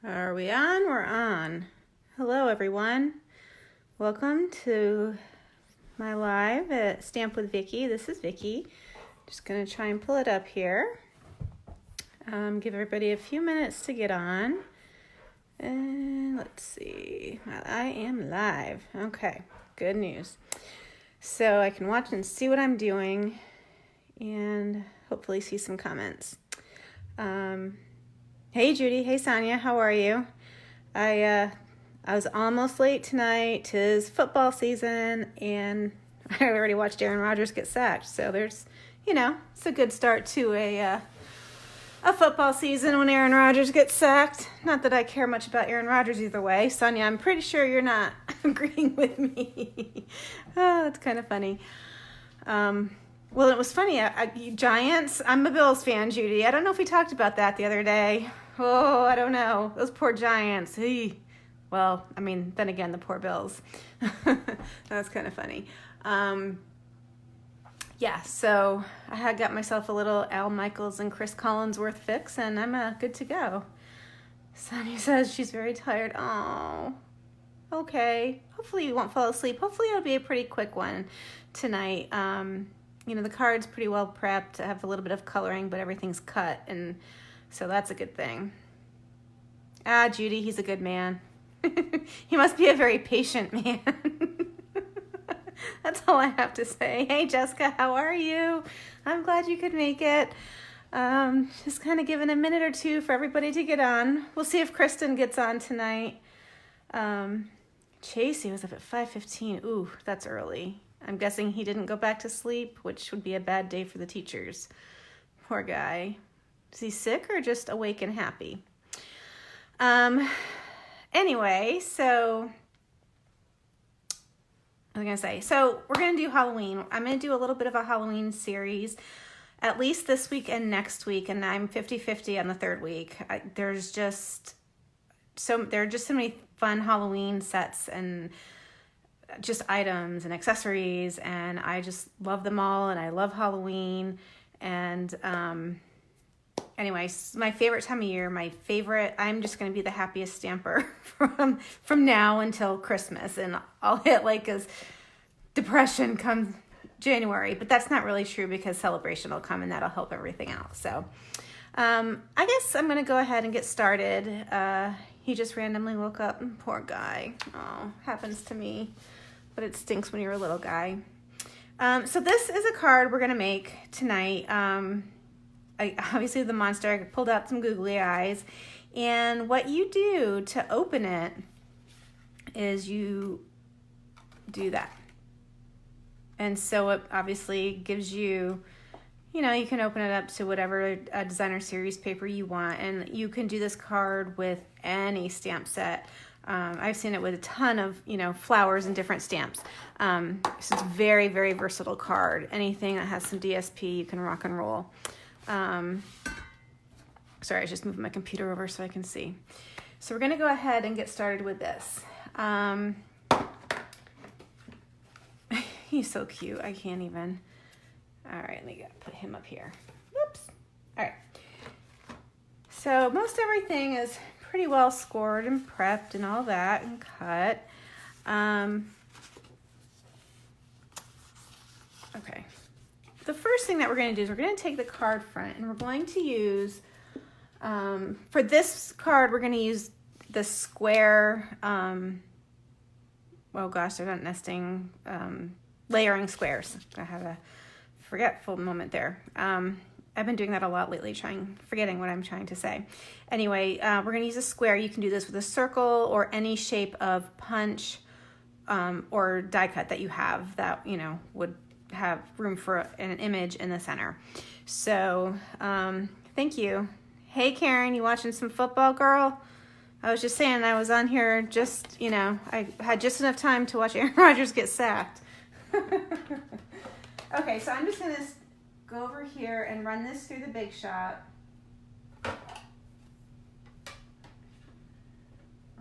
Are we on? We're on. Hello, everyone. Welcome to my live at Stamp with Vicky. This is Vicky. Just going to try and pull it up here. Give everybody a few minutes to get on. And let's see. I am live. Okay, good news. So I can watch and see what I'm doing and hopefully see some comments. Hey Judy, hey Sonia, how are you? I was almost late tonight. 'Tis football season, and I already watched Aaron Rodgers get sacked. So there's, it's a good start to a football season when Aaron Rodgers gets sacked. Not that I care much about Aaron Rodgers either way. Sonia, I'm pretty sure you're not agreeing with me. Oh, that's kind of funny. Well, it was funny. Giants, I'm a Bills fan, Judy. I don't know if we talked about that the other day. Oh, I don't know. Those poor Giants. Well, I mean, then again, the poor Bills. That's kind of funny. Yeah, so I had got myself a little Al Michaels and Chris Collinsworth fix, and I'm good to go. Sonia says she's very tired. Oh, okay. Hopefully you won't fall asleep. Hopefully it'll be a pretty quick one tonight. The card's pretty well prepped. I have a little bit of coloring, but everything's cut, and so that's a good thing. Judy, he's a good man. He must be a very patient man. That's all I have to say. Hey, Jessica, how are you? I'm glad you could make it. Just kind of giving a minute or two for everybody to get on. We'll see if Kristen gets on tonight. Chasey was up at 5:15. Ooh, that's early. I'm guessing he didn't go back to sleep, which would be a bad day for the teachers. Poor guy. Is he sick or just awake and happy? Anyway, so I was going to say, so we're going to do Halloween. I'm going to do a little bit of a Halloween series, at least this week and next week, and I'm 50-50 on the third week. There are just so many fun Halloween sets and just items and accessories, and I just love them all, and I love Halloween. And anyway, my favorite time of year, I'm just going to be the happiest stamper from now until Christmas, and I'll hit as depression comes January, but that's not really true because celebration will come and that'll help everything out. So I guess I'm going to go ahead and get started. He just randomly woke up. Poor guy. Oh, happens to me. But it stinks when you're a little guy. So this is a card we're going to make tonight. Obviously the monster, I pulled out some googly eyes. And what you do to open it is you do that. And so it obviously gives you, you can open it up to whatever designer series paper you want. And you can do this card with any stamp set. I've seen it with a ton of, flowers and different stamps. So it's a very, very versatile card. Anything that has some DSP, you can rock and roll. Sorry, I was just moving my computer over so I can see. So we're going to go ahead and get started with this. He's so cute. I can't even. All right, let me put him up here. Whoops. All right. So most everything is pretty well scored and prepped and all that and cut. Okay. The first thing that we're going to do is we're going to take the card front and we're going to use, for this card, we're going to use the square, oh gosh, they're not nesting, layering squares. I had a forgetful moment there. I've been doing that a lot lately, forgetting what I'm trying to say. Anyway, we're going to use a square. You can do this with a circle or any shape of punch or die cut that you have that, would have room for an image in the center. So, thank you. Hey, Karen, you watching some football, girl? I was just saying I was on here just, I had just enough time to watch Aaron Rodgers get sacked. Okay, so I'm just going to go over here and run this through the Big Shot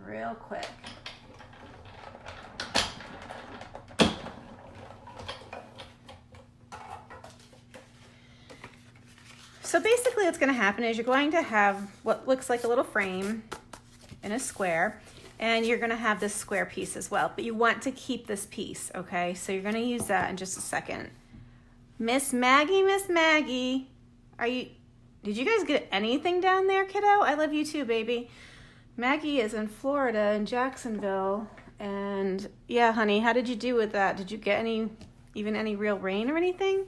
real quick. So basically what's going to happen is you're going to have what looks like a little frame in a square. And you're gonna have this square piece as well, but you want to keep this piece, okay? So you're gonna use that in just a second. Miss Maggie, did you guys get anything down there, kiddo? I love you too, baby. Maggie is in Florida, in Jacksonville. And yeah, honey, how did you do with that? Did you get even any real rain or anything?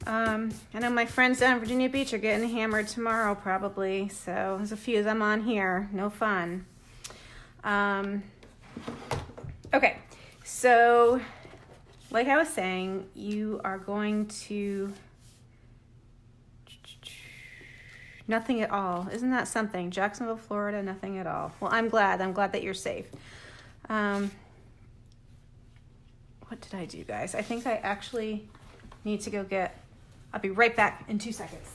I know my friends down in Virginia Beach are getting hammered tomorrow probably. So there's a few of them on here. No fun. Okay, so like I was saying, you are going to, nothing at all. Isn't that something? Jacksonville, Florida, nothing at all. Well, I'm glad that you're safe. What did I do, guys? I think I actually need to go I'll be right back in 2 seconds.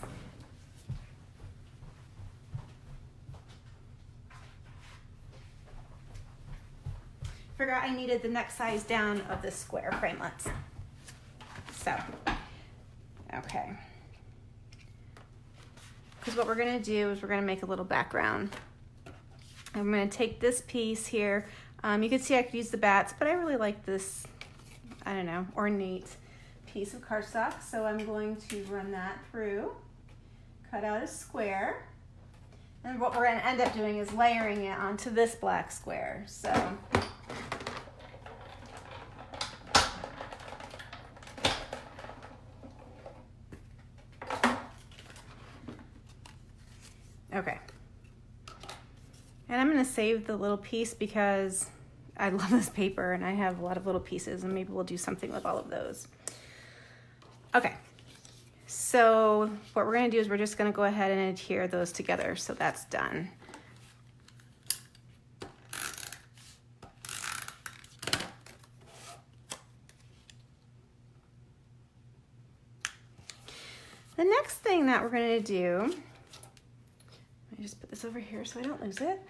Forgot I needed the next size down of the square framelits. So, okay. Because what we're gonna do is we're gonna make a little background. I'm gonna take this piece here. You can see I could use the bats, but I really like this, I don't know, ornate piece of cardstock. So I'm going to run that through, cut out a square. And what we're gonna end up doing is layering it onto this black square. So. Okay, and I'm gonna save the little piece because I love this paper and I have a lot of little pieces, and maybe we'll do something with all of those. Okay, so what we're gonna do is we're just gonna go ahead and adhere those together, so that's done. The next thing that we're gonna do, just put this over here so I don't lose it.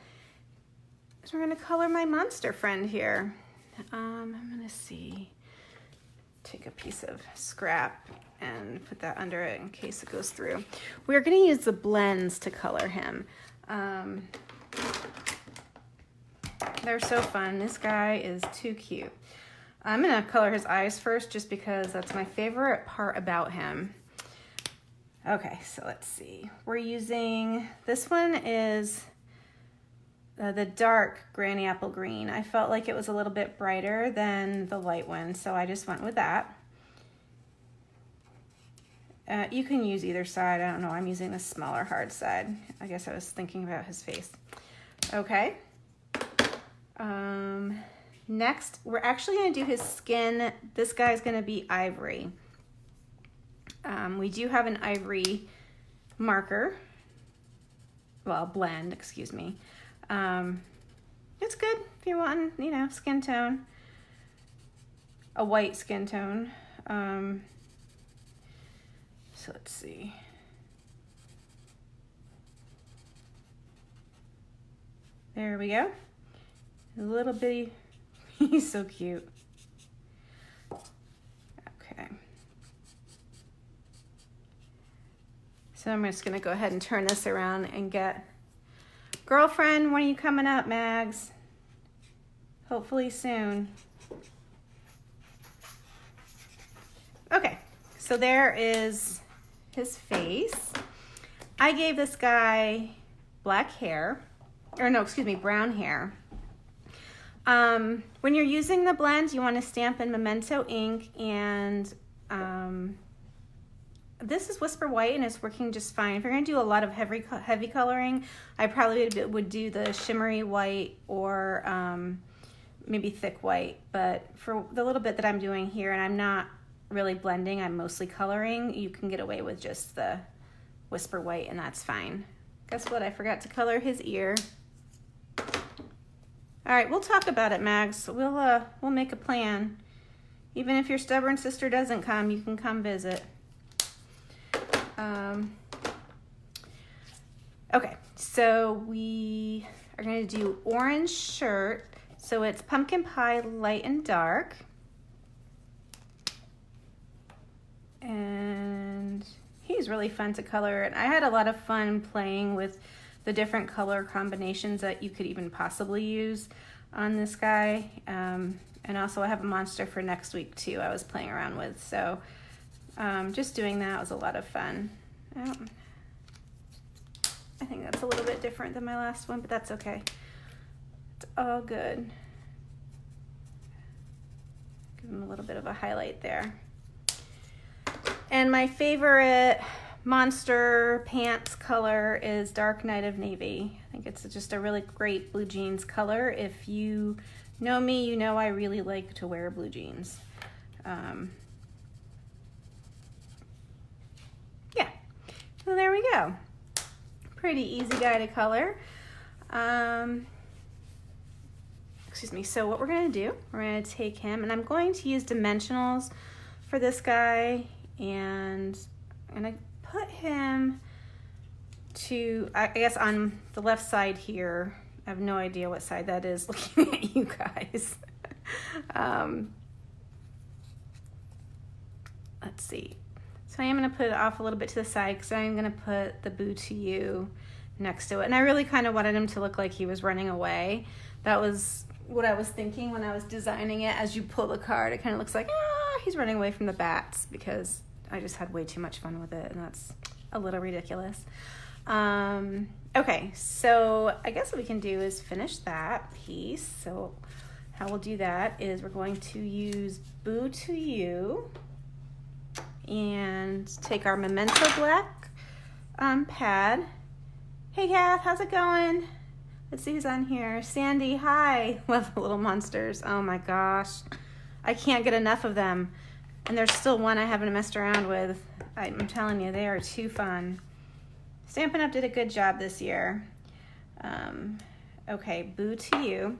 So we're gonna color my monster friend here. I'm gonna take a piece of scrap and put that under it in case it goes through. We're gonna use the blends to color him. They're so fun. This guy is too cute. I'm gonna color his eyes first just because that's my favorite part about him. Okay, so let's see. We're using, this one is the dark Granny Apple Green. I felt like it was a little bit brighter than the light one, so I just went with that. You can use either side. I don't know, I'm using the smaller hard side. I guess I was thinking about his face. Okay. Next, we're actually gonna do his skin. This guy's gonna be ivory. We do have an ivory marker, well, blend, excuse me. It's good if you want, you know, skin tone, a white skin tone. So let's see. There we go. A little bitty, he's so cute. Okay. So I'm just gonna go ahead and turn this around and get, girlfriend, when are you coming up, Mags? Hopefully soon. Okay, so there is his face. I gave this guy black hair, or no, excuse me, brown hair. When you're using the blend, you want to stamp in Memento ink, and this is Whisper White and it's working just fine. If you're going to do a lot of heavy coloring, I probably would do the shimmery white or maybe thick white. But for the little bit that I'm doing here, and I'm not really blending, I'm mostly coloring, you can get away with just the Whisper White, and that's fine. Guess what? I forgot to color his ear. All right, we'll talk about it, Mags. We'll make a plan. Even if your stubborn sister doesn't come, you can come visit. Okay, so we are going to do orange shirt. So it's pumpkin pie, light and dark. And he's really fun to color. And I had a lot of fun playing with the different color combinations that you could even possibly use on this guy. And also I have a monster for next week too I was playing around with. So just doing that was a lot of fun. I think that's a little bit different than my last one, but that's okay. It's all good. Give them a little bit of a highlight there. And my favorite monster pants color is Dark Night of Navy. I think it's just a really great blue jeans color. If you know me, you know I really like to wear blue jeans. Yeah, so there we go. Pretty easy guy to color. Excuse me. So what we're going to do, we're going to take him, and I'm going to use dimensionals for this guy, and I'm going to put him to, I guess, on the left side here. I have no idea what side that is looking at you guys. Let's see. So I am going to put it off a little bit to the side because I am going to put the Boo to You next to it. And I really kind of wanted him to look like he was running away. That was what I was thinking when I was designing it. As you pull the card, it kind of looks like, he's running away from the bats, because I just had way too much fun with it, and that's a little ridiculous. Okay, so I guess what we can do is finish that piece. So how we'll do that is we're going to use Boo to You and take our Memento Black pad. Hey Kath, how's it going? Let's see who's on here. Sandy, hi. Love the little monsters. Oh my gosh. I can't get enough of them. And there's still one I haven't messed around with. I'm telling you, they are too fun. Stampin' Up! Did a good job this year. Okay, Boo to You.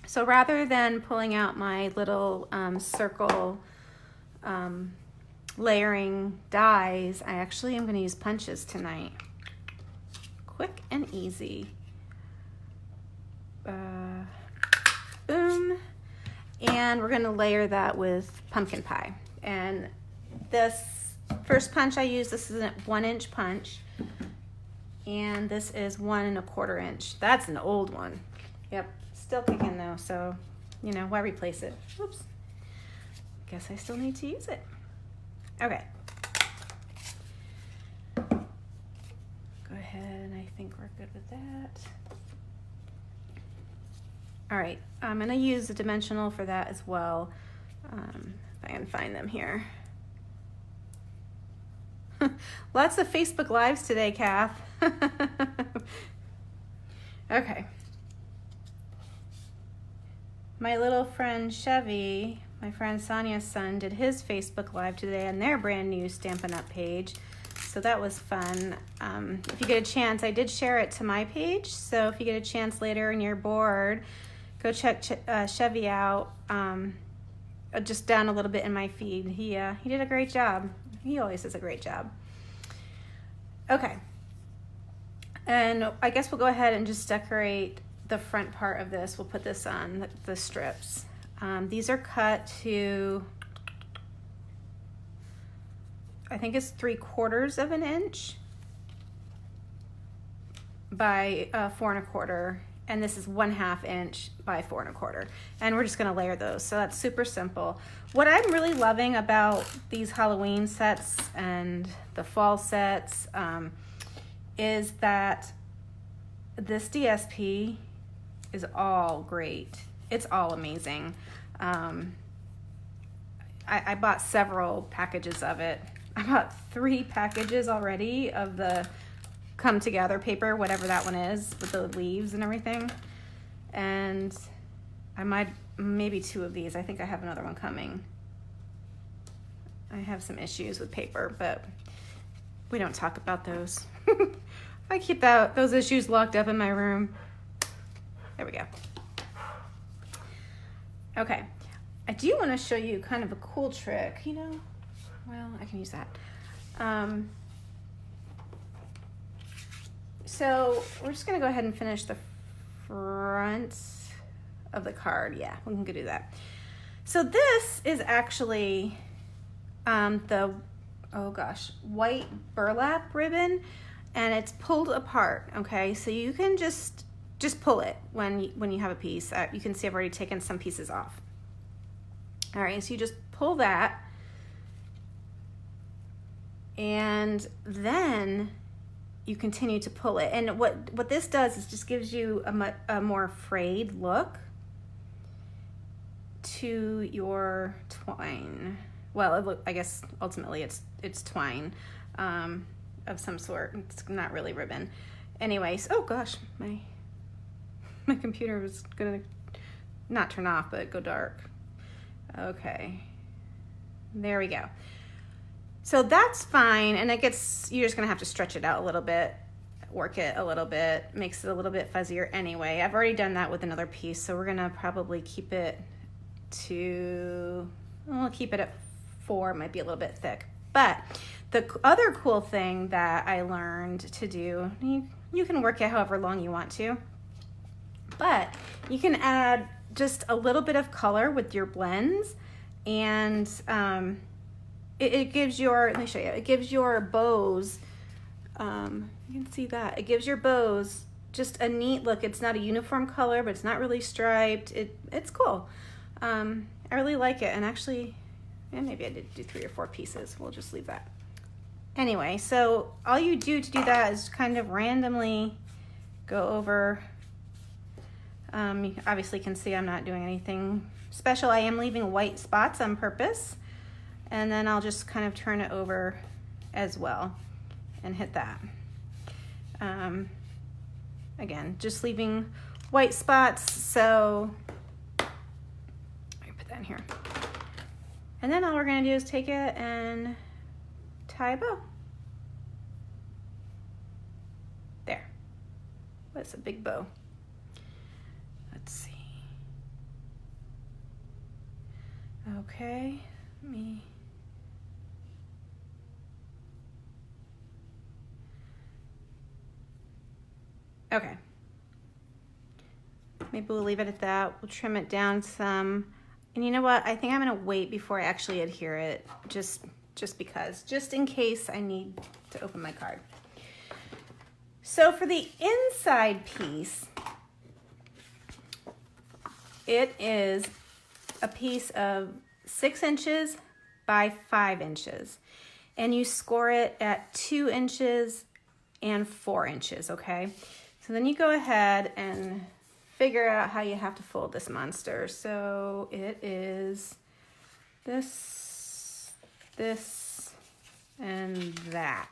So rather than pulling out my little circle layering dies, I actually am going to use punches tonight. Quick and easy. Boom. And we're going to layer that with pumpkin pie. And this first punch I use, this is a 1-inch punch. And this is 1 1/4 inch. That's an old one. Yep, still kicking though, so, you know, why replace it? Oops. Guess I still need to use it. Okay. Go ahead, and I think we're good with that. All right, I'm gonna use a dimensional for that as well. If I can find them here. Lots of Facebook Lives today, Kath. Okay. My little friend Chevy, my friend Sonia's son, did his Facebook Live today on their brand new Stampin' Up! Page. So that was fun. If you get a chance, I did share it to my page. So if you get a chance later and you're bored, go check Chevy out. Just down a little bit in my feed. He did a great job. He always does a great job. Okay. And I guess we'll go ahead and just decorate the front part of this. We'll put this on the strips. These are cut to, I think it's 3/4 of an inch by 4 1/4. And this is 1/2 inch by 4 1/4. And we're just gonna layer those. So that's super simple. What I'm really loving about these Halloween sets and the fall sets is that this DSP is all great. It's all amazing. I bought several packages of it. I bought 3 packages already of the come together paper, whatever that one is, with the leaves and everything. And I might, maybe 2 of these. I think I have another one coming. I have some issues with paper, but we don't talk about those. I keep those issues locked up in my room. There we go. Okay. I do want to show you kind of a cool trick, you know? Well, I can use that. So we're just going to go ahead and finish the front of the card. Yeah, we can go do that. So this is actually the, oh gosh, white burlap ribbon. and it's pulled apart, okay? So you can just pull it when you have a piece. You can see I've already taken some pieces off. All right, so you just pull that, and then you continue to pull it. And what this does is just gives you a more frayed look to your twine. Well, I guess ultimately it's twine of some sort. It's not really ribbon. Anyways, oh gosh, my computer was gonna not turn off, but go dark. Okay, there we go. So that's fine, and you're just gonna have to stretch it out a little bit, work it a little bit, makes it a little bit fuzzier anyway. I've already done that with another piece, so we're gonna probably keep it we'll keep it at 4, might be a little bit thick. But the other cool thing that I learned to do, you can work it however long you want to, but you can add just a little bit of color with your blends, and it gives let me show you, it gives your bows, you can see that, it gives your bows just a neat look. It's not a uniform color, but it's not really striped. It's cool. I really like it, and actually, maybe I did do 3 or 4 pieces. We'll just leave that. Anyway, so all you do to do that is kind of randomly go over. You obviously can see I'm not doing anything special. I am leaving white spots on purpose, and then I'll just kind of turn it over as well and hit that. Again, just leaving white spots, so in here. And then all we're going to do is take it and tie a bow. There. That's a big bow. Let's see. Okay. Okay. Maybe we'll leave it at that. We'll trim it down some. And you know what? I think I'm gonna wait before I actually adhere it, just in case I need to open my card. So for the inside piece, it is a piece of 6 inches by 5 inches. And you score it at 2 inches and 4 inches, okay? So then you go ahead and figure out how you have to fold this monster. So it is this, and that.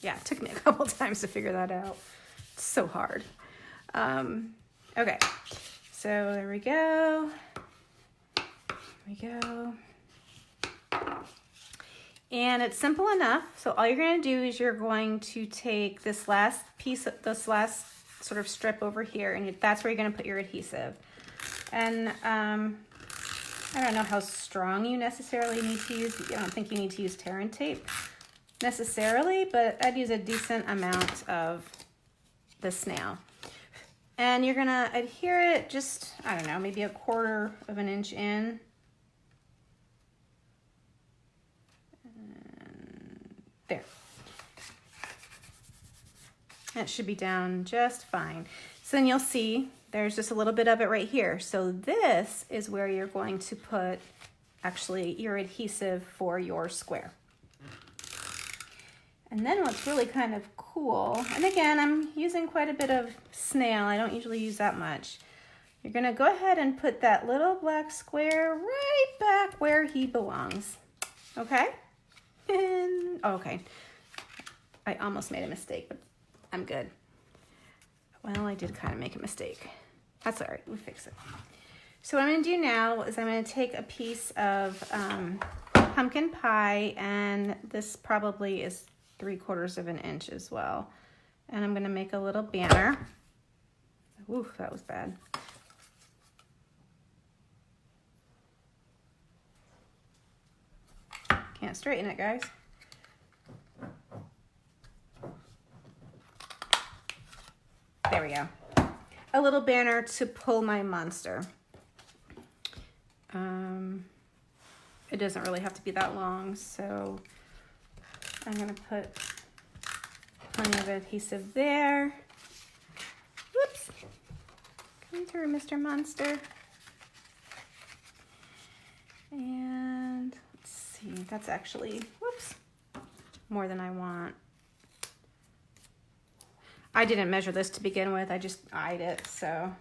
Yeah, it took me a couple times to figure that out. It's so hard. Okay, so there we go. And it's simple enough. So all you're gonna do is you're going to take this last piece, this last sort of strip over here, and that's where you're gonna put your adhesive. And I don't know how strong you necessarily need to use. I don't think you need to use tear and tape necessarily, but I'd use a decent amount of the snail. And you're gonna adhere it just, I don't know, maybe 1/4 of an inch in. And there. That should be down just fine. So then you'll see there's just a little bit of it right here. So this is where you're going to put actually your adhesive for your square. And then what's really kind of cool, and again, I'm using quite a bit of snail. I don't usually use that much. You're gonna go ahead and put that little black square right back where he belongs. Okay? And, okay. I almost made a mistake, but I'm good. Well, I did kind of make a mistake. That's all right, we'll fix it. So what I'm gonna do now is I'm gonna take a piece of pumpkin pie, and this probably is 3/4 of an inch as well. And I'm gonna make a little banner. Ooh, that was bad. Can't straighten it, guys. There we go. A little banner to pull my monster. It doesn't really have to be that long, so I'm gonna put plenty of adhesive there. Whoops. Come through, Mr. Monster. And let's see, that's actually, whoops, more than I want. I didn't measure this to begin with, I just eyed it, so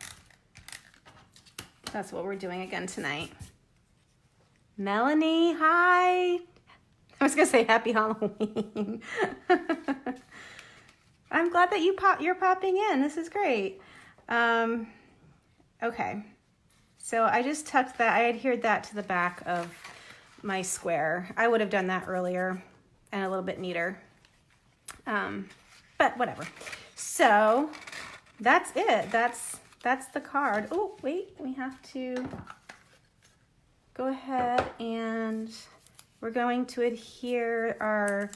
that's what we're doing again tonight. Melanie, hi. I was gonna say happy Halloween. I'm glad that you're popping in. This is great. Okay, so I just tucked that. I adhered that to the back of my square. I would have done that earlier and a little bit neater, but whatever. So that's it. That's the card. Oh, wait, we have to go ahead and we're going to adhere our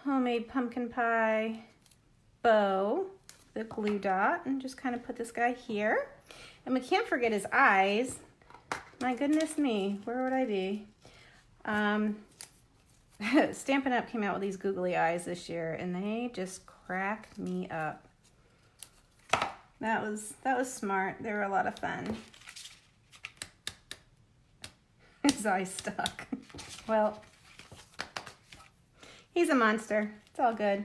homemade pumpkin pie bow, the glue dot, and just kind of put this guy here. And we can't forget his eyes. My goodness me, where would I be? Stampin' Up came out with these googly eyes this year, and they just crack me up. That was smart. They were a lot of fun. His eye stuck. Well, he's a monster. It's all good.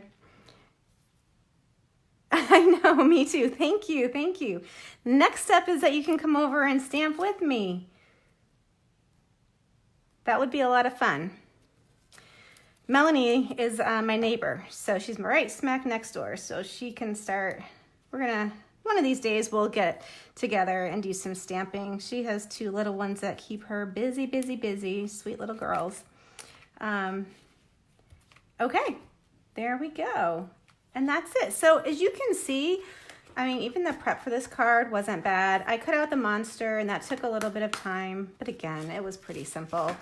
I know, me too. Thank you, thank you. Next step is that you can come over and stamp with me. That would be a lot of fun. Melanie is my neighbor, so she's right smack next door, so she can start. One of these days we'll get together and do some stamping. She has 2 little ones that keep her busy, busy, busy, sweet little girls. Okay, there we go. And that's it. So as you can see, I mean, even the prep for this card wasn't bad. I cut out the monster and that took a little bit of time, but again, it was pretty simple.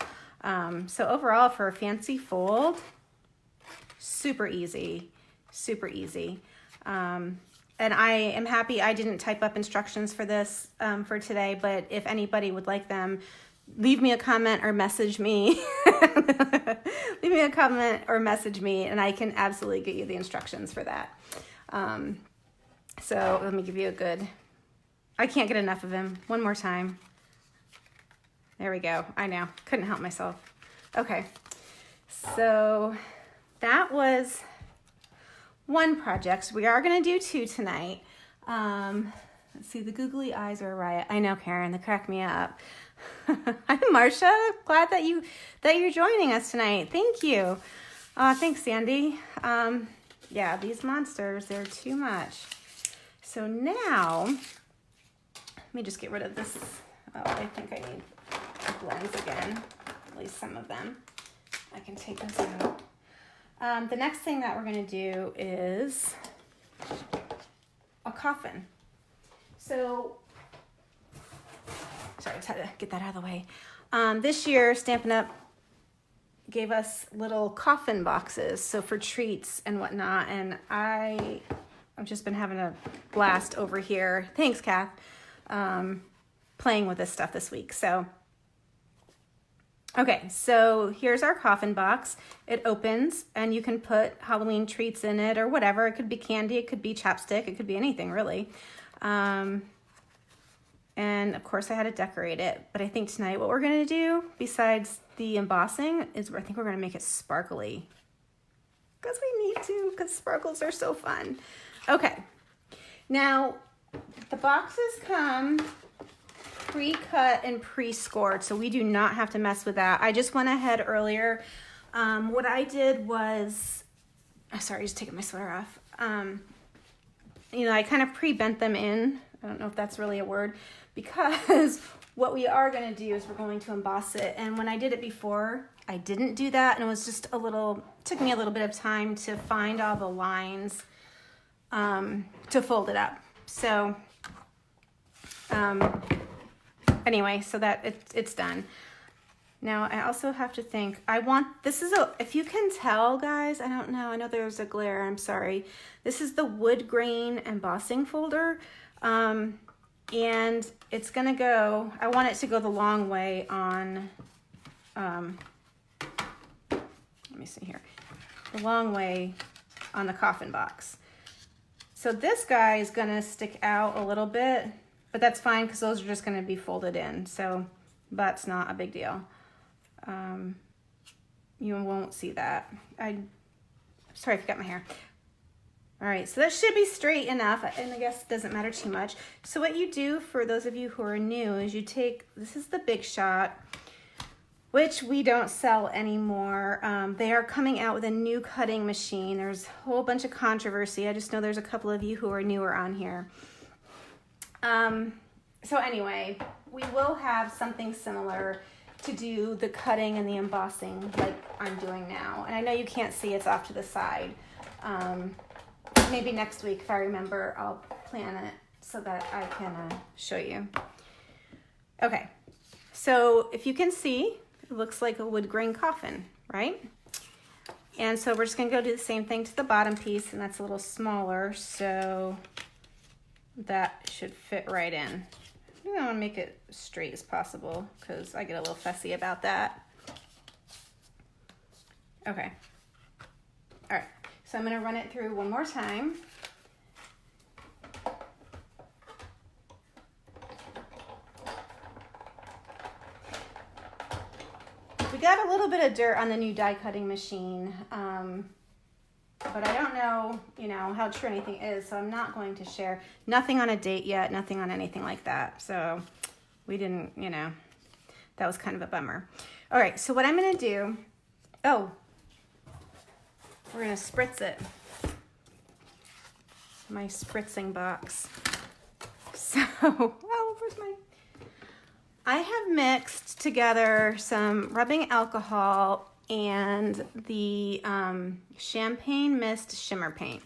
So overall for a fancy fold, super easy, super easy. And I am happy I didn't type up instructions for this for today, but if anybody would like them, leave me a comment or message me. Leave me a comment or message me, and I can absolutely get you the instructions for that. So let me give you a good, I can't get enough of him. One more time. There we go. I know, couldn't help myself. Okay, so that was one project. We are gonna do 2 tonight. Let's see, the googly eyes are a riot. I know, Karen, they crack me up. Hi, Marcia. Glad that you're joining us tonight. Thank you. Thanks, Sandy. Yeah, these monsters, they're too much. So now, let me just get rid of this. Oh, I think I need blends again, at least some of them. I can take this out. The next thing that we're going to do is a coffin. So, sorry, I just had to get that out of the way. This year, Stampin' Up gave us little coffin boxes, so for treats and whatnot, and I've just been having a blast over here. Thanks, Kath. Playing with this stuff this week. So, okay, so here's our coffin box. It opens, and you can put Halloween treats in it or whatever. It could be candy, it could be chapstick, it could be anything, really. And of course I had to decorate it, but I think tonight what we're gonna do, besides the embossing, is I think we're gonna make it sparkly. Because we need to, because sparkles are so fun. Okay, now the boxes come pre-cut and pre-scored, so we do not have to mess with that. I just went ahead earlier. What I did was, sorry, just taking my sweater off. You know, I kind of pre-bent them in. I don't know if that's really a word, because what we are going to do is we're going to emboss it. And when I did it before, I didn't do that, and it was just took me a little bit of time to find all the lines to fold it up. So anyway, so that it's done. Now I also have to think, if you can tell, guys, I don't know, I know there's a glare, I'm sorry. This is the wood grain embossing folder. And it's gonna go, I want it to go the long way on, let me see here, the long way on the coffin box. So this guy is gonna stick out a little bit, but that's fine because those are just gonna be folded in. So that's not a big deal. You won't see that. I'm sorry if you got my hair. All right, so that should be straight enough, and I guess it doesn't matter too much. So what you do, for those of you who are new, is you take, this is the Big Shot, which we don't sell anymore. They are coming out with a new cutting machine. There's a whole bunch of controversy. I just know there's a couple of you who are newer on here. So anyway, we will have something similar to do the cutting and the embossing like I'm doing now. And I know you can't see, it's off to the side. Maybe next week, if I remember, I'll plan it so that I can show you. Okay, so if you can see, it looks like a wood grain coffin, right? And so we're just gonna go do the same thing to the bottom piece, and that's a little smaller, so that should fit right in. I want to make it as straight as possible because I get a little fussy about that. Okay. All right. So I'm going to run it through one more time. We got a little bit of dirt on the new die cutting machine, but I don't know, how true anything is, so I'm not going to share. Nothing on a date yet, nothing on anything like that. So we didn't, that was kind of a bummer. All right, so what I'm going to do, we're going to spritz it. My spritzing box. So, where's my... I have mixed together some rubbing alcohol and the Champagne Mist Shimmer Paint.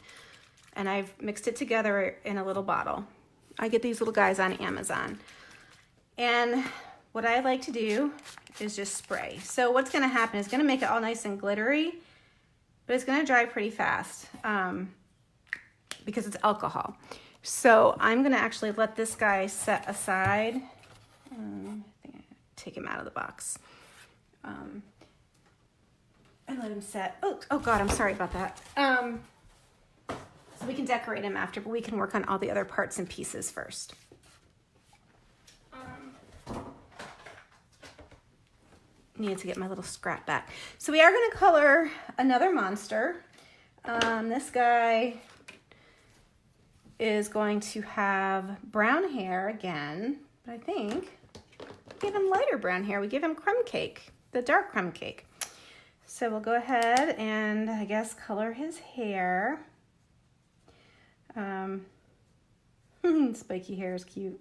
And I've mixed it together in a little bottle. I get these little guys on Amazon. And what I like to do is just spray. So what's gonna happen is gonna make it all nice and glittery, but it's gonna dry pretty fast because it's alcohol. So I'm gonna actually let this guy set aside. I think I take him out of the box. And let him set. Oh God, I'm sorry about that. So we can decorate him after, but we can work on all the other parts and pieces first. Needed to get my little scrap back. So we are going to color another monster. This guy is going to have brown hair again, but I think we give him lighter brown hair. We give him crumb cake, the dark crumb cake. So we'll go ahead and I guess color his hair. Spiky hair is cute.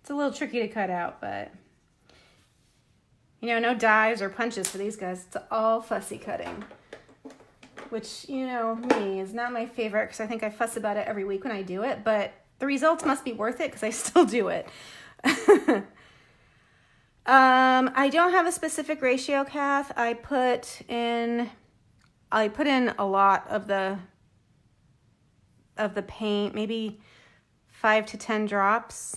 It's a little tricky to cut out, but no dies or punches for these guys. It's all fussy cutting, which, me is not my favorite because I think I fuss about it every week when I do it, but the results must be worth it because I still do it. I don't have a specific ratio, Kath. I put in a lot of the paint, maybe 5 to 10 drops.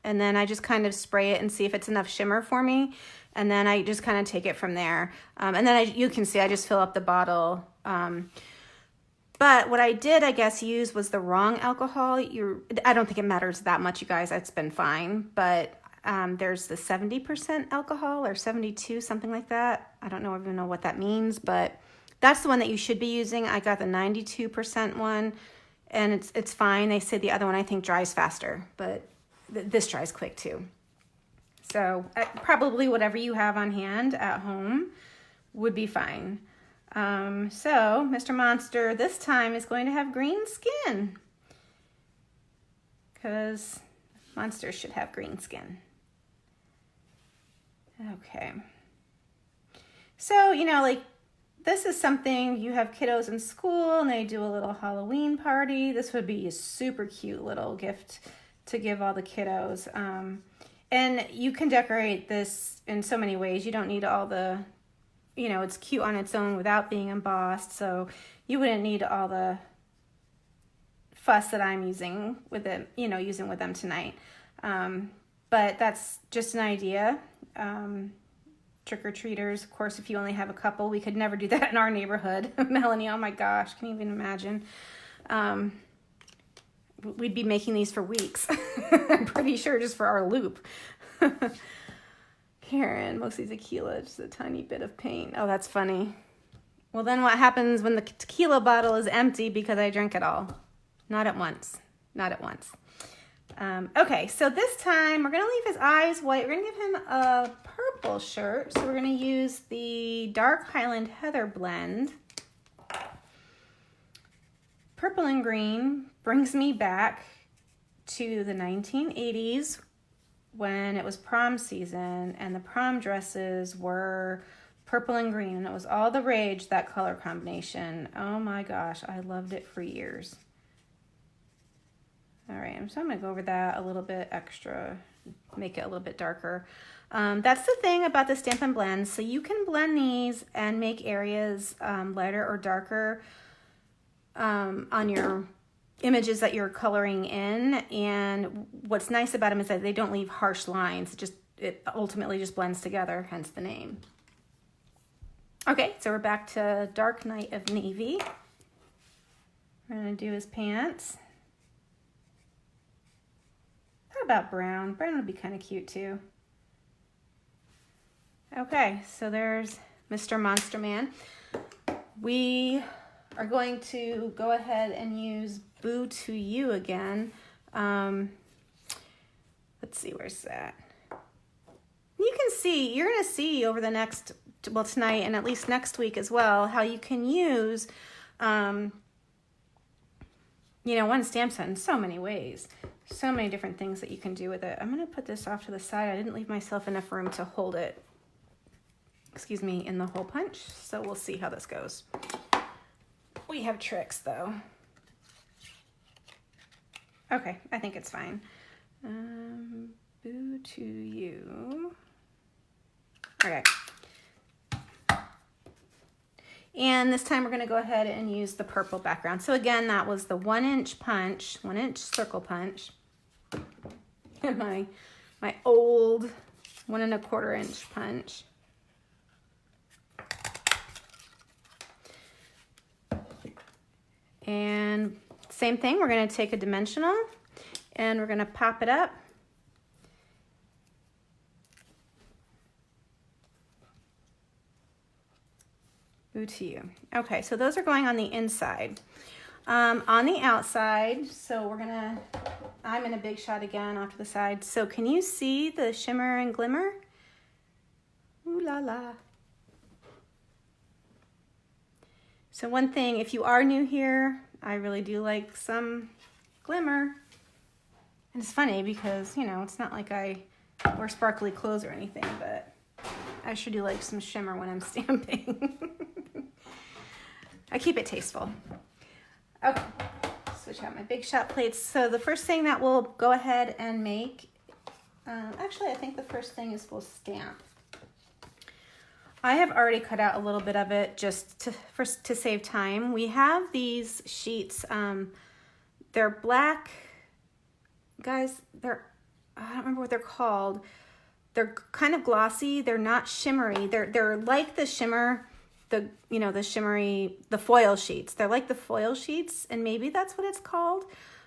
And then I just kind of spray it and see if it's enough shimmer for me. And then I just kind of take it from there. And then you can see I just fill up the bottle. But what I did, I guess, use was the wrong alcohol. I don't think it matters that much, you guys. That's been fine. But there's the 70% alcohol or 72, something like that. I don't even know what that means, but that's the one that you should be using. I got the 92% one, and it's fine. They say the other one, I think, dries faster, but this dries quick too. So probably whatever you have on hand at home would be fine. So Mr. Monster this time is going to have green skin because monsters should have green skin. Okay. So, this is something you have kiddos in school and they do a little Halloween party. This would be a super cute little gift to give all the kiddos. And you can decorate this in so many ways. You don't need all the, it's cute on its own without being embossed. So you wouldn't need all the fuss that I'm using with it, using with them tonight. But that's just an idea. trick-or-treaters. Of course, if you only have a couple, we could never do that in our neighborhood. Melanie, oh my gosh, can you even imagine? We'd be making these for weeks. I'm pretty sure just for our loop. Karen, mostly tequila, just a tiny bit of paint. Oh, that's funny. Well, then what happens when the tequila bottle is empty because I drank it all? Not at once. Not at once. Okay, so this time we're going to leave his eyes white. We're going to give him a purple shirt. So we're going to use the Dark Highland Heather blend. Purple and green brings me back to the 1980s when it was prom season and the prom dresses were purple and green. And it was all the rage, that color combination. Oh my gosh, I loved it for years. All right, so I'm gonna go over that a little bit extra, make it a little bit darker. That's the thing about the Stampin' Blends. So you can blend these and make areas lighter or darker on your images that you're coloring in. And what's nice about them is that they don't leave harsh lines. It ultimately just blends together, hence the name. Okay, so we're back to Dark Night of Navy. We're gonna do his pants. How about brown? Brown would be kind of cute too. Okay, so there's Mr. Monster Man. We are going to go ahead and use Boo to You again. Let's see, where's that? You can see, you're gonna see over the next, well, tonight and at least next week as well, how you can use, one stamp set in so many ways. So many different things that you can do with it. I'm gonna put this off to the side. I didn't leave myself enough room to hold it, in the hole punch. So we'll see how this goes. We have tricks though. Okay, I think it's fine. Boo to You. Okay. And this time we're gonna go ahead and use the purple background. So again, that was the 1-inch punch, 1-inch circle punch. And my old 1 1/4 inch punch. And same thing, we're gonna take a dimensional and we're gonna pop it up. Boo to You. Okay, so those are going on the inside. On the outside, so I'm in a big shot again off to the side. So can you see the shimmer and glimmer? Ooh la la. So one thing, if you are new here, I really do like some glimmer. And it's funny because, it's not like I wear sparkly clothes or anything, but I sure do like some shimmer when I'm stamping. I keep it tasteful. Okay, switch out my big shot plates. So the first thing that we'll go ahead and make, actually I think the first thing is we'll stamp. I have already cut out a little bit of it just to save time. We have these sheets, they're black, guys, I don't remember what they're called. They're kind of glossy, they're not shimmery. They're like the shimmer, the foil sheets. They're like the foil sheets, and maybe that's what it's called,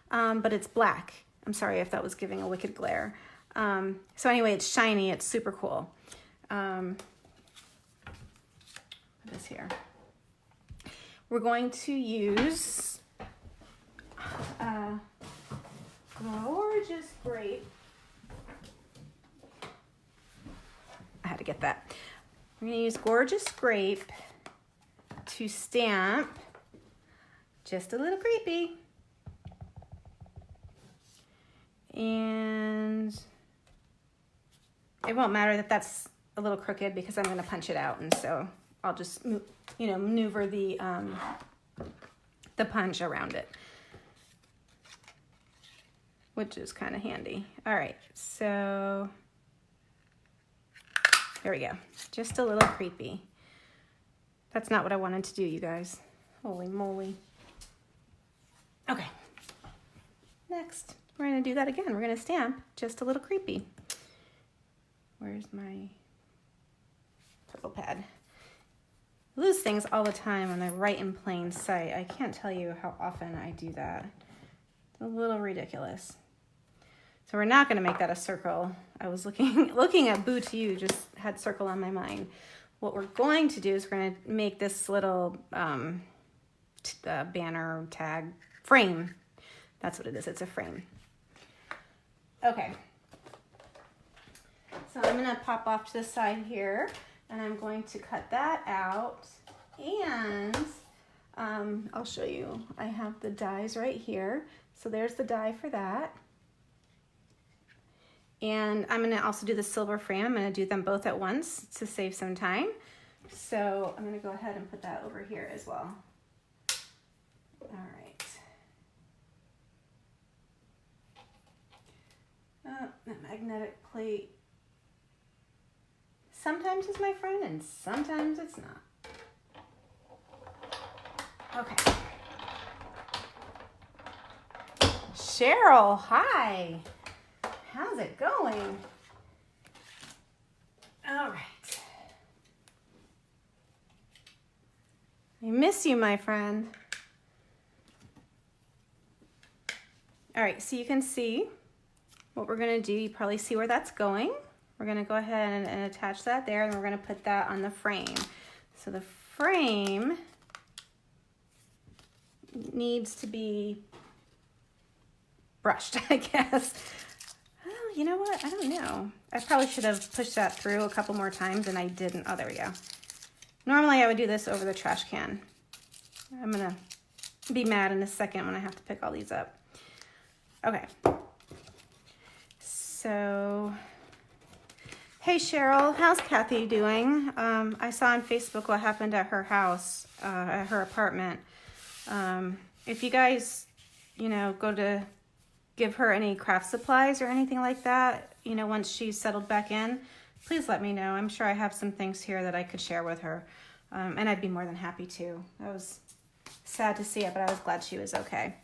but it's black. I'm sorry if that was giving a wicked glare. So anyway, it's shiny, it's super cool. This here. We're going to use Gorgeous Grape. I had to get that. We're going to use Gorgeous Grape to stamp Just a Little Creepy. And it won't matter that that's a little crooked because I'm going to punch it out, and so I'll just, maneuver the punch around it, which is kind of handy. All right, so there we go. Just a Little Creepy. That's not what I wanted to do, you guys. Holy moly. Okay. Next, we're going to do that again. We're going to stamp Just a Little Creepy. Where's my... purple pad. I lose things all the time when they're right in plain sight. I can't tell you how often I do that. It's a little ridiculous. So we're not going to make that a circle. I was looking at Boo to You, just had circle on my mind. What we're going to do is we're going to make this little banner tag frame. That's what it is. It's a frame. Okay. So I'm going to pop off to the side here, and I'm going to cut that out. And I'll show you. I have the dies right here. So there's the die for that. And I'm going to also do the silver frame. I'm going to do them both at once to save some time. So I'm going to go ahead and put that over here as well. All right. That magnetic plate sometimes is my friend and sometimes it's not. Okay. Cheryl, hi. How's it going? All right. I miss you, my friend. All right, so you can see what we're gonna do. You probably see where that's going. We're gonna go ahead and attach that there, and we're gonna put that on the frame. So the frame needs to be brushed, I guess. Oh, you know what? I don't know. I probably should have pushed that through a couple more times and I didn't. Oh, there we go. Normally I would do this over the trash can. I'm gonna be mad in a second when I have to pick all these up. Okay. So, hey Cheryl, how's Kathy doing? I saw on Facebook what happened at her house, at her apartment. If you guys, go to give her any craft supplies or anything like that, once she's settled back in, please let me know. I'm sure I have some things here that I could share with her. And I'd be more than happy to. I was sad to see it, but I was glad she was okay.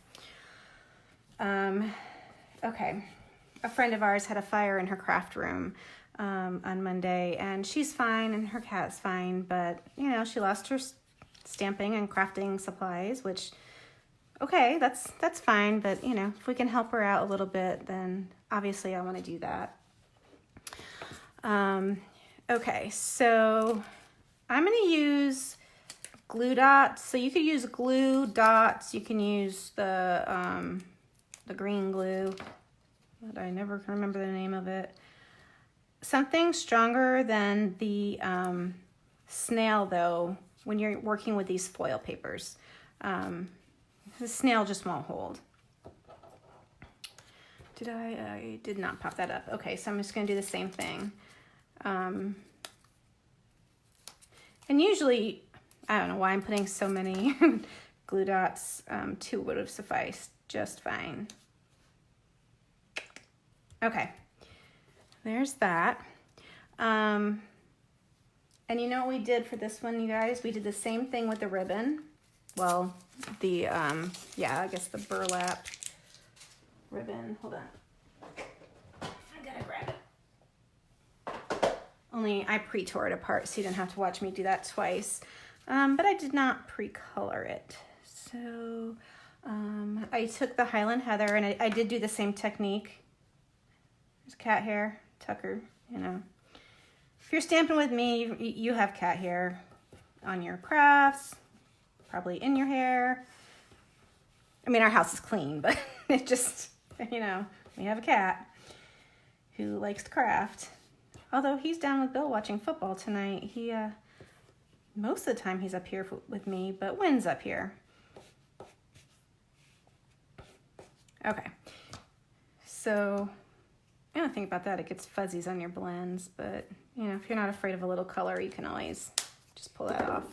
Okay. A friend of ours had a fire in her craft room on Monday, and she's fine and her cat's fine, but, she lost her stamping and crafting supplies, which... okay, that's fine, but if we can help her out a little bit, then obviously I want to do that. Okay, so I'm going to use glue dots. So you could use glue dots. You can use the green glue, but I never can remember the name of it. Something stronger than the snail, though, when you're working with these foil papers. The snail just won't hold. I did not pop that up. Okay, so I'm just going to do the same thing. And usually, I don't know why I'm putting so many glue dots. 2 would have sufficed just fine. Okay, there's that. And you know what we did for this one, you guys? We did the same thing with the ribbon. Well, the, I guess the burlap ribbon. Hold on. I gotta grab it. Only I pre-tore it apart, so you didn't have to watch me do that twice. But I did not pre-color it. So, I took the Highland Heather, and I did do the same technique. There's cat hair, Tucker, If you're stamping with me, you have cat hair on your crafts. Probably in your hair. I mean, our house is clean, but it just, we have a cat who likes to craft. Although he's down with Bill watching football tonight. He, most of the time he's up here with me, but Wynn's up here. Okay. So, I don't think about that. It gets fuzzies on your blends, but, if you're not afraid of a little color, you can always just pull that off.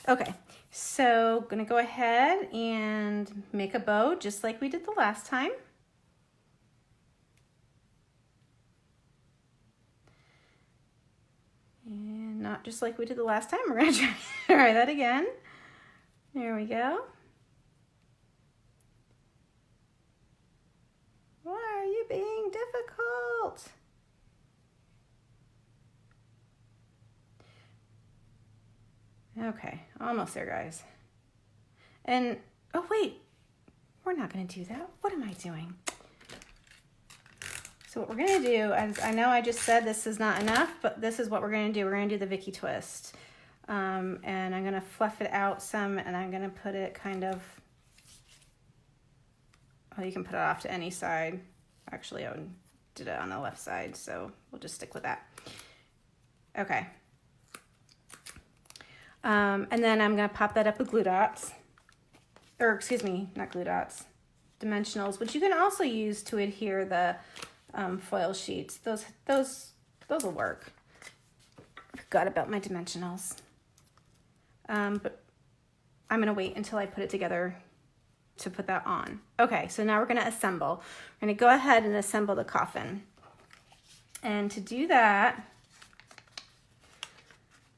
Okay. So, gonna go ahead and make a bow just like we did the last time. And not just like we did the last time. We're gonna try that again. There we go. Why are you being difficult? Okay, almost there, guys. And, oh wait, we're not gonna do that. What am I doing? So what we're gonna do, as I know I just said this is not enough, but this is what we're gonna do. We're gonna do the Vicky twist. And I'm gonna fluff it out some, and I'm gonna put it kind of, oh, you can put it off to any side. Actually, I did it on the left side, so we'll just stick with that. Okay. And then I'm gonna pop that up with glue dots, or excuse me, not glue dots, dimensionals, which you can also use to adhere the foil sheets. Those will work. I forgot about my dimensionals. But I'm gonna wait until I put it together to put that on. Okay, so now we're gonna assemble. We're gonna go ahead and assemble the coffin. And to do that,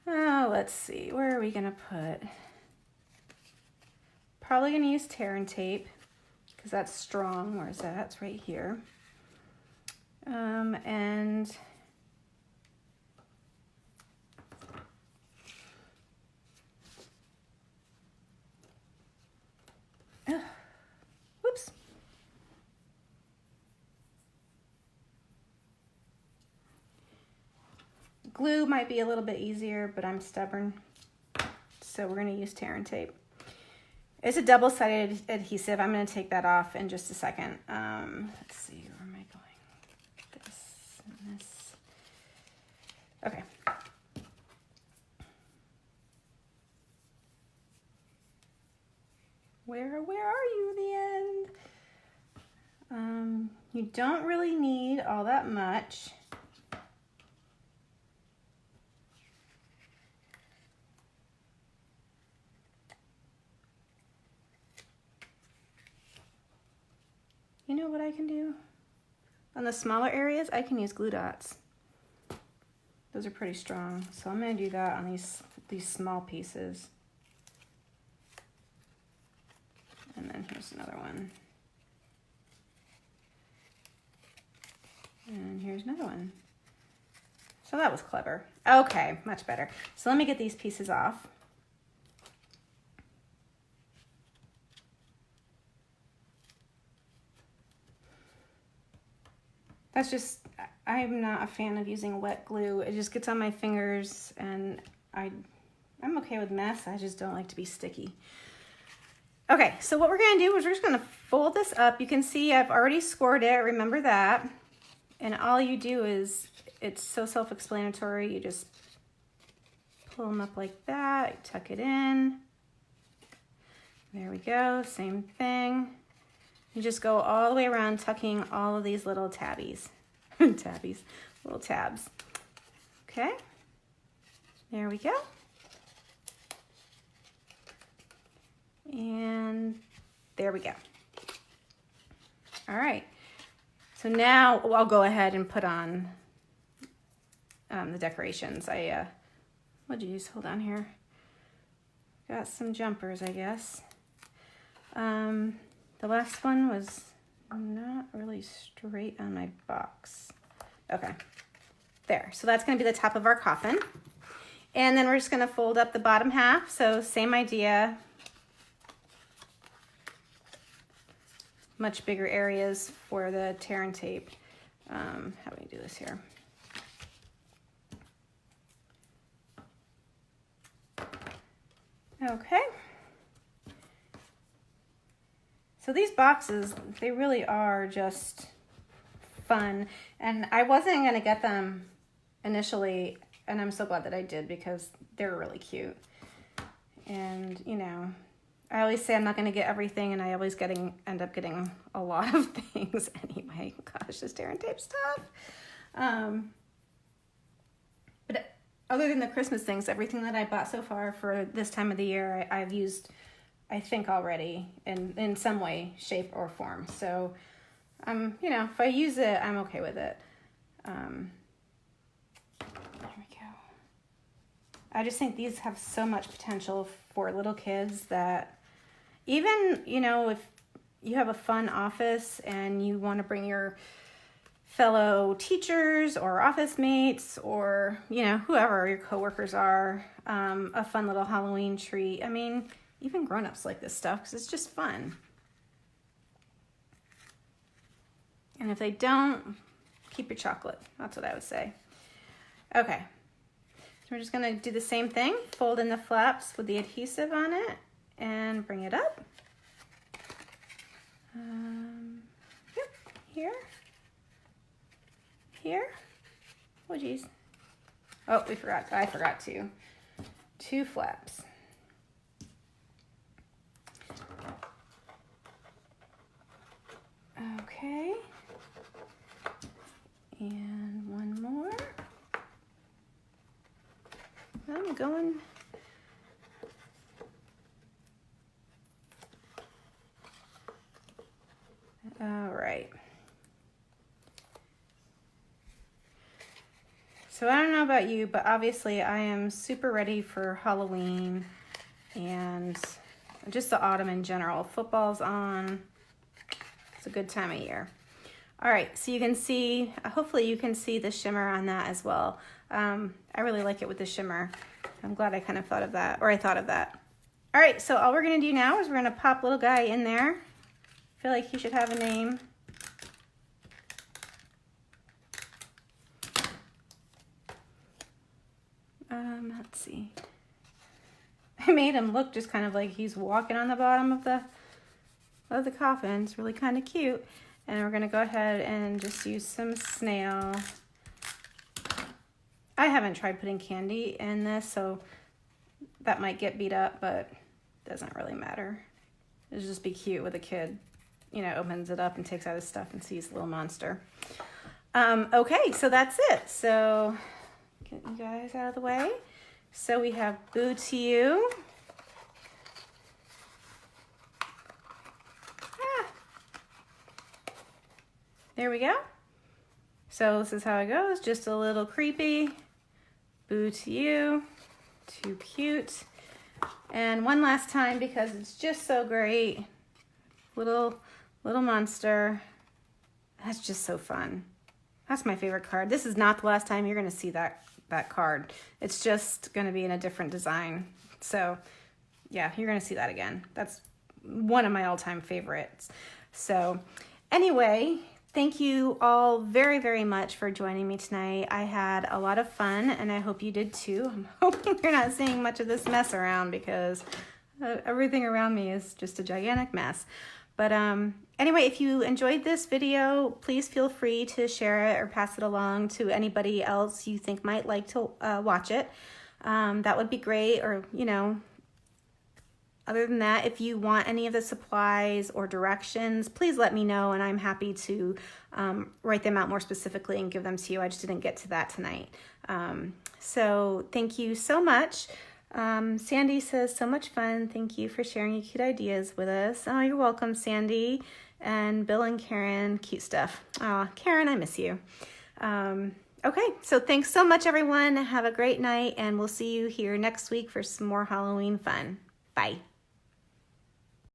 let's see, where are we gonna put? Probably gonna use tear and tape because that's strong. Where is that? It's right here. And whoops. Glue might be a little bit easier, but I'm stubborn. So we're gonna use tear and tape. It's a double-sided adhesive. I'm gonna take that off in just a second. Let's see, where am I going? This and this. Okay. Where are you, the end? You don't really need all that much. You know what I can do? On the smaller areas, I can use glue dots. Those are pretty strong. So I'm gonna do that on these small pieces. And then here's another one. And here's another one. So that was clever. Okay, much better. So let me get these pieces off. That's just, I'm not a fan of using wet glue. It just gets on my fingers, and I'm okay with mess. I just don't like to be sticky. Okay, so what we're gonna do is we're just gonna fold this up. You can see I've already scored it, remember that. And all you do is, it's so self-explanatory. You just pull them up like that, tuck it in. There we go, same thing. You just go all the way around, tucking all of these little tabbies, little tabs. Okay, there we go. And there we go. All right, so now I'll go ahead and put on the decorations. What'd you use? Hold on here. Got some jumpers, I guess. The last one was not really straight on my box. Okay, there. So that's gonna be the top of our coffin. And then we're just gonna fold up the bottom half. So same idea. Much bigger areas for the tear and tape. How do we do this here? Okay. So these boxes, they really are just fun. And I wasn't gonna get them initially, and I'm so glad that I did because they're really cute. And you know, I always say I'm not gonna get everything, and I always end up getting a lot of things anyway. Gosh, this tear and tape stuff. But other than the Christmas things, everything that I bought so far for this time of the year, I've used, I think, already in some way, shape, or form. So, you know, if I use it, I'm okay with it. There we go. I just think these have so much potential for little kids that even, you know, if you have a fun office and you want to bring your fellow teachers or office mates or, you know, whoever your coworkers are, a fun little Halloween treat. I mean, even grown-ups like this stuff because it's just fun. And if they don't, keep your chocolate. That's what I would say. Okay, so we're just gonna do the same thing. Fold in the flaps with the adhesive on it and bring it up. Yep, here. Here. Oh, geez. Oh, I forgot two flaps. Okay. And one more. I'm going. All right. So I don't know about you, but obviously I am super ready for Halloween and just the autumn in general. Football's on. It's a good time of year. All right, so you can see, hopefully you can see the shimmer on that as well. I really like it with the shimmer. I'm glad I kind of thought of that, or I thought of that. All right, so all we're gonna do now is we're gonna pop little guy in there. I feel like he should have a name. Let's see. I made him look just kind of like he's walking on the bottom of the coffin. It's really kind of cute. And we're gonna go ahead and just use some snail. I haven't tried putting candy in this, so that might get beat up, but it doesn't really matter. It'll just be cute with a kid, you know, opens it up and takes out his stuff and sees a little monster. Okay, so that's it. So get you guys out of the way. So we have Boo to You. There we go. So this is how it goes. Just a little creepy. Boo to You. Too cute. And one last time because it's just so great. Little monster. That's just so fun. That's my favorite card. This is not the last time you're gonna see that card. It's just gonna be in a different design. So yeah, you're gonna see that again. That's one of my all-time favorites. So anyway, thank you all very, very much for joining me tonight. I had a lot of fun and I hope you did too. I'm hoping you're not seeing much of this mess around because everything around me is just a gigantic mess. But anyway, if you enjoyed this video, please feel free to share it or pass it along to anybody else you think might like to watch it. That would be great. Or, you know, other than that, if you want any of the supplies or directions, please let me know and I'm happy to write them out more specifically and give them to you. I just didn't get to that tonight. So thank you so much. Sandy says, so much fun. Thank you for sharing your cute ideas with us. Oh, you're welcome, Sandy. And Bill and Karen, cute stuff. Oh, Karen, I miss you. Okay, so thanks so much, everyone. Have a great night, and we'll see you here next week for some more Halloween fun. Bye.